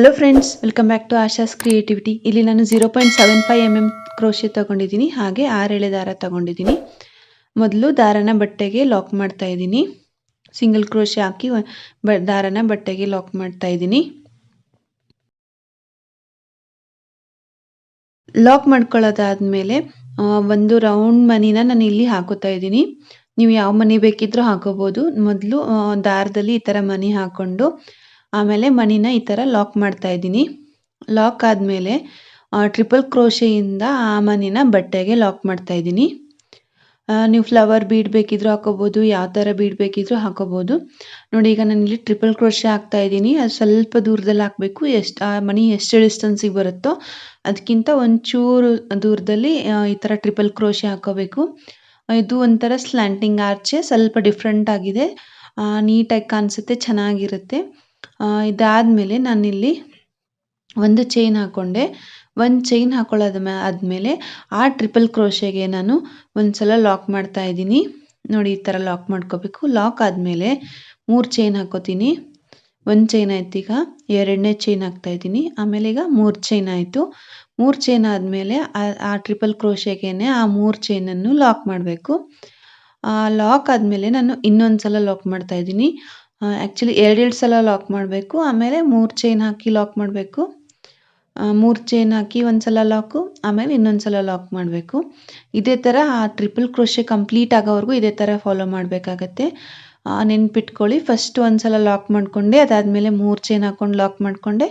Hello friends, welcome back to Asha's creativity. ಇಲ್ಲಿ ನಾನು 0.75 mm crochet ತಗೊಂಡಿದ್ದೀನಿ, ಹಾಗೆ 6 ಎಳೆ ದಾರ ತಗೊಂಡಿದ್ದೀನಿ. ಮೊದಲು ದಾರನ ಬಟ್ಟೆಗೆ ಲಾಕ್ ಮಾಡ್ತಾ ಇದ್ದೀನಿ. ಸಿಂಗಲ್ ಕ್ರೋಶೆ ಹಾಕಿ ದಾರನ ಬಟ್ಟೆಗೆ ಲಾಕ್ ಮಾಡ್ತಾ ಇದ್ದೀನಿ. ಲಾಕ್ ಮಾಡ್ಕೊಳ್ಳೋದಾದ್ಮೇಲೆ ಒಂದು ರೌಂಡ್ ಮನಿನ ನಾನು ಇಲ್ಲಿ ಹಾಕೋತಾ ಇದ್ದೀನಿ. ನೀವು ಯಾವ ಮನಿ ಬೇಕಿದ್ರೂ ಹಾಕೋಬಹುದು. ಮೊದಲು ದಾರದಲ್ಲಿ ಈ ಥರ ಮನಿ ಹಾಕೊಂಡು ಆಮೇಲೆ ಮನಿನ ಈ ಥರ ಲಾಕ್ ಮಾಡ್ತಾ ಇದ್ದೀನಿ. ಲಾಕ್ ಆದಮೇಲೆ ಟ್ರಿಪಲ್ ಕ್ರೋಶೆಯಿಂದ ಆ ಮನಿನ ಬಟ್ಟೆಗೆ ಲಾಕ್ ಮಾಡ್ತಾ ಇದ್ದೀನಿ. ನೀವು ಫ್ಲವರ್ ಬೀಡ್ ಬೇಕಿದ್ರೂ ಹಾಕೋಬೋದು, ಯಾವ ಥರ ಬೀಡ್ ಬೇಕಿದ್ರೂ ಹಾಕೋಬೋದು. ನೋಡಿ, ಈಗ ನಾನು ಇಲ್ಲಿ ಟ್ರಿಪಲ್ ಕ್ರೋಶೆ ಹಾಕ್ತಾ ಇದ್ದೀನಿ. ಅದು ಸ್ವಲ್ಪ ದೂರದಲ್ಲಿ ಹಾಕಬೇಕು. ಆ ಮನಿ ಎಷ್ಟು ಡಿಸ್ಟೆನ್ಸಿಗೆ ಬರುತ್ತೋ ಅದಕ್ಕಿಂತ ಒಂಚೂರು ದೂರದಲ್ಲಿ ಈ ಥರ ಟ್ರಿಪಲ್ ಕ್ರೋಶೆ ಹಾಕೋಬೇಕು. ಇದು ಒಂಥರ ಸ್ಲ್ಯಾಂಟಿಂಗ್ ಆರ್ಚೆ, ಸ್ವಲ್ಪ ಡಿಫ್ರೆಂಟ್ ಆಗಿದೆ, ನೀಟಾಗಿ ಕಾಣಿಸುತ್ತೆ, ಚೆನ್ನಾಗಿರುತ್ತೆ. ಇದಾದಮೇಲೆ ನಾನಿಲ್ಲಿ ಒಂದು ಚೈನ್ ಹಾಕ್ಕೊಂಡೆ. ಒಂದು ಚೈನ್ ಆದಮೇಲೆ ಆ ಟ್ರಿಪಲ್ ಕ್ರೋಶೆಗೆ ನಾನು ಒಂದ್ಸಲ ಲಾಕ್ ಮಾಡ್ತಾ ಇದ್ದೀನಿ. ನೋಡಿ, ಈ ಥರ ಲಾಕ್ ಮಾಡ್ಕೋಬೇಕು. ಲಾಕ್ ಆದಮೇಲೆ 3 ಚೈನ್ ಹಾಕೋತೀನಿ. ಒಂದು ಚೈನ್ ಆಯ್ತು, ಈಗ 2ನೇ ಚೈನ್ ಹಾಕ್ತಾ ಇದ್ದೀನಿ. ಆಮೇಲೆ ಈಗ 3 ಚೈನ್ ಆಯಿತು. 3 ಚೈನ್ ಆದಮೇಲೆ ಆ ಟ್ರಿಪಲ್ ಕ್ರೋಶೆಗೇನೆ ಆ 3 ಚೈನನ್ನು ಲಾಕ್ ಮಾಡಬೇಕು. ಲಾಕ್ ಆದಮೇಲೆ ನಾನು ಇನ್ನೊಂದು ಸಲ ಲಾಕ್ ಮಾಡ್ತಾ ಇದ್ದೀನಿ. ಆ್ಯಕ್ಚುಲಿ 2 ಸಲ ಲಾಕ್ ಮಾಡಬೇಕು. ಆಮೇಲೆ 3 ಚೈನ್ ಹಾಕಿ ಲಾಕ್ ಮಾಡಬೇಕು. 3 ಚೈನ್ ಹಾಕಿ ಒಂದು ಸಲ ಲಾಕು, ಆಮೇಲೆ ಇನ್ನೊಂದು ಸಲ ಲಾಕ್ ಮಾಡಬೇಕು. ಇದೇ ಥರ ಆ ಟ್ರಿಪಲ್ ಕ್ರೋಶೆ ಕಂಪ್ಲೀಟ್ ಆಗೋವರೆಗೂ ಇದೇ ಥರ ಫಾಲೋ ಮಾಡಬೇಕಾಗತ್ತೆ. ನೆನ್ಪಿಟ್ಕೊಳ್ಳಿ, ಫಸ್ಟ್ ಒಂದು ಸಲ ಲಾಕ್ ಮಾಡಿಕೊಂಡೆ, ಅದಾದಮೇಲೆ 3 ಚೈನ್ ಹಾಕ್ಕೊಂಡು ಲಾಕ್ ಮಾಡಿಕೊಂಡೆ,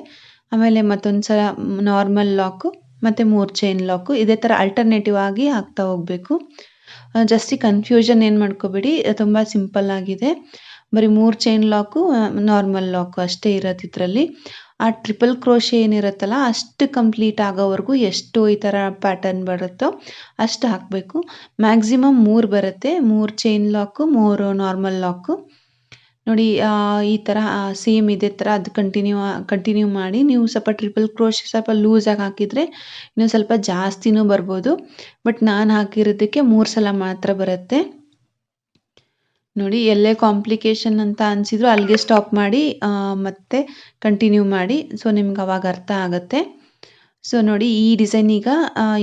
ಆಮೇಲೆ ಮತ್ತೊಂದು ಸಲ ನಾರ್ಮಲ್ ಲಾಕು, ಮತ್ತು 3 ಚೈನ್ ಲಾಕು. ಇದೇ ಥರ ಅಲ್ಟರ್ನೇಟಿವ್ ಆಗಿ ಹಾಕ್ತಾ ಹೋಗಬೇಕು. ಜಾಸ್ತಿ ಕನ್ಫ್ಯೂಷನ್ ಏನು ಮಾಡ್ಕೋಬೇಡಿ, ತುಂಬ ಸಿಂಪಲ್ ಆಗಿದೆ. ಬರೀ 3 ಚೈನ್ ಲಾಕು, ನಾರ್ಮಲ್ ಲಾಕು ಅಷ್ಟೇ ಇರೋದು ಇದರಲ್ಲಿ. ಆ ಟ್ರಿಪಲ್ ಕ್ರೋಶೆ ಏನಿರುತ್ತಲ್ಲ ಅಷ್ಟು ಕಂಪ್ಲೀಟ್ ಆಗೋವರೆಗೂ ಎಷ್ಟು ಈ ಥರ ಪ್ಯಾಟರ್ನ್ ಬರುತ್ತೋ ಅಷ್ಟು ಹಾಕಬೇಕು. ಮ್ಯಾಕ್ಸಿಮಮ್ 3 ಬರುತ್ತೆ. 3 ಚೈನ್ ಲಾಕು, 3 ನಾರ್ಮಲ್ ಲಾಕು. ನೋಡಿ, ಈ ಥರ ಸೇಮ್ ಇದೇ ಥರ ಅದು ಕಂಟಿನ್ಯೂ ಮಾಡಿ. ನೀವು ಸ್ವಲ್ಪ ಟ್ರಿಪಲ್ ಕ್ರೋಶೆ ಸ್ವಲ್ಪ ಲೂಸಾಗಿ ಹಾಕಿದರೆ ಇನ್ನೂ ಸ್ವಲ್ಪ ಜಾಸ್ತಿನೂ ಬರ್ಬೋದು. ಬಟ್ ನಾನು ಹಾಕಿರೋದಕ್ಕೆ 3 ಸಲ ಮಾತ್ರ ಬರುತ್ತೆ. ನೋಡಿ, ಎಲ್ಲೇ ಕಾಂಪ್ಲಿಕೇಶನ್ ಅಂತ ಅನಿಸಿದ್ರು ಅಲ್ಲಿಗೆ ಸ್ಟಾಪ್ ಮಾಡಿ ಮತ್ತೆ ಕಂಟಿನ್ಯೂ ಮಾಡಿ. ಸೊ ನಿಮ್ಗೆ ಅವಾಗ ಅರ್ಥ ಆಗುತ್ತೆ. ಸೊ ನೋಡಿ, ಈ ಡಿಸೈನ್ ಈಗ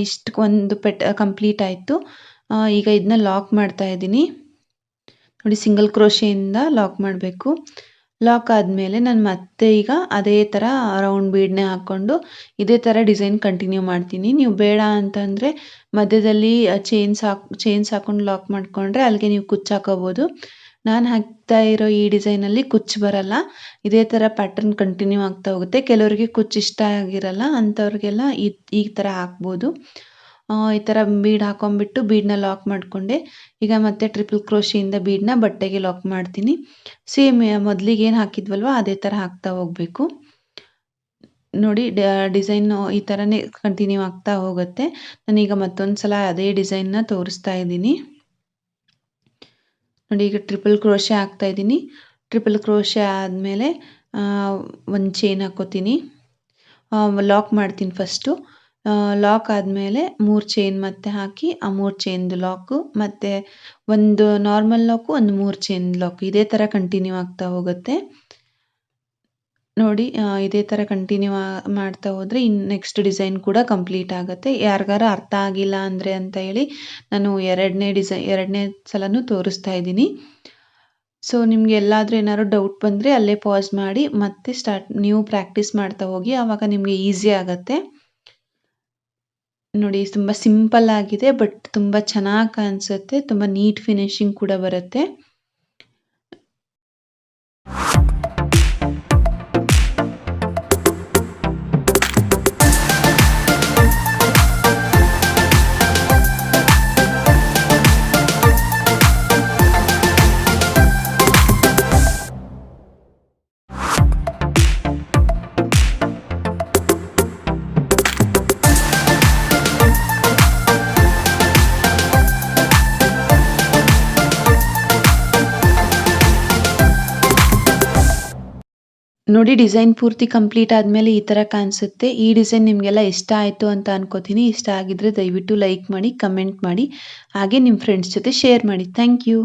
ಇಷ್ಟು ಒಂದು ಕಂಪ್ಲೀಟ್ ಆಯಿತು. ಈಗ ಇದನ್ನ ಲಾಕ್ ಮಾಡ್ತಾ ಇದ್ದೀನಿ. ನೋಡಿ, ಸಿಂಗಲ್ ಕ್ರೋಶೆಯಿಂದ ಲಾಕ್ ಮಾಡಬೇಕು. ಲಾಕ್ ಆದಮೇಲೆ ನಾನು ಮತ್ತೆ ಈಗ ಅದೇ ಥರ ರೌಂಡ್ ಬೀಡ್ನೇ ಹಾಕ್ಕೊಂಡು ಇದೇ ಥರ ಡಿಸೈನ್ ಕಂಟಿನ್ಯೂ ಮಾಡ್ತೀನಿ. ನೀವು ಬೇಡ ಅಂತಂದರೆ ಮಧ್ಯದಲ್ಲಿ ಚೈನ್ಸ್ ಹಾಕ್ಕೊಂಡು ಲಾಕ್ ಮಾಡಿಕೊಂಡ್ರೆ ಅಲ್ಲಿಗೆ ನೀವು ಕುಚ್ಚು ಹಾಕೋಬೋದು. ನಾನು ಹಾಕ್ತಾ ಇರೋ ಈ ಡಿಸೈನಲ್ಲಿ ಕುಚ್ಚು ಬರಲ್ಲ. ಇದೇ ಥರ ಪ್ಯಾಟರ್ನ್ ಕಂಟಿನ್ಯೂ ಆಗ್ತಾ ಹೋಗುತ್ತೆ. ಕೆಲವರಿಗೆ ಕುಚ್ಚು ಇಷ್ಟ ಆಗಿರಲ್ಲ, ಅಂಥವ್ರಿಗೆಲ್ಲ ಈ ಥರ ಹಾಕ್ಬೋದು. ಈ ಥರ ಬೀಡ್ ಹಾಕೊಂಡ್ಬಿಟ್ಟು ಬೀಡನ್ನ ಲಾಕ್ ಮಾಡಿಕೊಂಡೆ. ಈಗ ಮತ್ತೆ ಟ್ರಿಪಲ್ ಕ್ರೋಶೆಯಿಂದ ಬೀಡನ್ನ ಬಟ್ಟೆಗೆ ಲಾಕ್ ಮಾಡ್ತೀನಿ. ಸೇಮ್ ಮೊದಲಿಗೆ ಏನು ಹಾಕಿದ್ವಲ್ವ ಅದೇ ಥರ ಹಾಕ್ತಾ ಹೋಗಬೇಕು. ನೋಡಿ, ಡಿಸೈನು ಈ ಥರನೇ ಕಂಟಿನ್ಯೂ ಆಗ್ತಾ ಹೋಗುತ್ತೆ. ನಾನೀಗ ಮತ್ತೊಂದು ಸಲ ಅದೇ ಡಿಸೈನ್ನ ತೋರಿಸ್ತಾ ಇದ್ದೀನಿ. ನೋಡಿ, ಈಗ ಟ್ರಿಪಲ್ ಕ್ರೋಶೆ ಹಾಕ್ತಾ ಇದ್ದೀನಿ. ಟ್ರಿಪಲ್ ಕ್ರೋಶೆ ಆದಮೇಲೆ ಒಂದು ಚೈನ್ ಹಾಕೋತೀನಿ, ಲಾಕ್ ಮಾಡ್ತೀನಿ ಫಸ್ಟು. ಲಾಕ್ ಆದಮೇಲೆ 3 ಚೈನ್ ಮತ್ತೆ ಹಾಕಿ ಆ 3 ಚೈನ್ದು ಲಾಕು, ಮತ್ತು ಒಂದು ನಾರ್ಮಲ್ ಲಾಕು, ಒಂದು 3 ಚೈನ್ ಲಾಕು. ಇದೇ ಥರ ಕಂಟಿನ್ಯೂ ಆಗ್ತಾ ಹೋಗುತ್ತೆ. ನೋಡಿ, ಇದೇ ಥರ ಕಂಟಿನ್ಯೂ ಮಾಡ್ತಾ ಹೋದರೆ ನೆಕ್ಸ್ಟ್ ಡಿಸೈನ್ ಕೂಡ ಕಂಪ್ಲೀಟ್ ಆಗುತ್ತೆ. ಯಾರಿಗಾರ ಅರ್ಥ ಆಗಿಲ್ಲ ಅಂದರೆ ಅಂತ ಹೇಳಿ ನಾನು 2ನೇ ಸಲನೂ ತೋರಿಸ್ತಾ ಇದ್ದೀನಿ. ಸೊ ನಿಮಗೆ ಎಲ್ಲಾದರೂ ಏನಾದ್ರು ಡೌಟ್ ಬಂದರೆ ಅಲ್ಲೇ ಪಾಸ್ ಮಾಡಿ ಮತ್ತೆ ನೀವು ಪ್ರಾಕ್ಟೀಸ್ ಮಾಡ್ತಾ ಹೋಗಿ, ಆವಾಗ ನಿಮಗೆ ಈಸಿ ಆಗುತ್ತೆ. ನೋಡಿ, ತುಂಬ ಸಿಂಪಲ್ ಆಗಿದೆ, ಬಟ್ ತುಂಬ ಚೆನ್ನಾಗಿ ಕಾಣಿಸುತ್ತೆ. ತುಂಬ ನೀಟ್ ಫಿನಿಶಿಂಗ್ ಕೂಡ ಬರುತ್ತೆ. ನೋಡಿ, ಡಿಸೈನ್ ಪೂರ್ತಿ ಕಂಪ್ಲೀಟ್ ಆದಮೇಲೆ ಈ ಥರ ಕಾಣಿಸುತ್ತೆ. ಈ ಡಿಸೈನ್ ನಿಮಗೆಲ್ಲ ಇಷ್ಟ ಆಯಿತು ಅಂತ ಅನ್ಕೋತೀನಿ. ಇಷ್ಟ ಆಗಿದ್ರೆ ದಯವಿಟ್ಟು ಲೈಕ್ ಮಾಡಿ, ಕಮೆಂಟ್ ಮಾಡಿ, ಹಾಗೆ ನಿಮ್ಮ ಫ್ರೆಂಡ್ಸ್ ಜೊತೆ ಶೇರ್ ಮಾಡಿ. Thank you.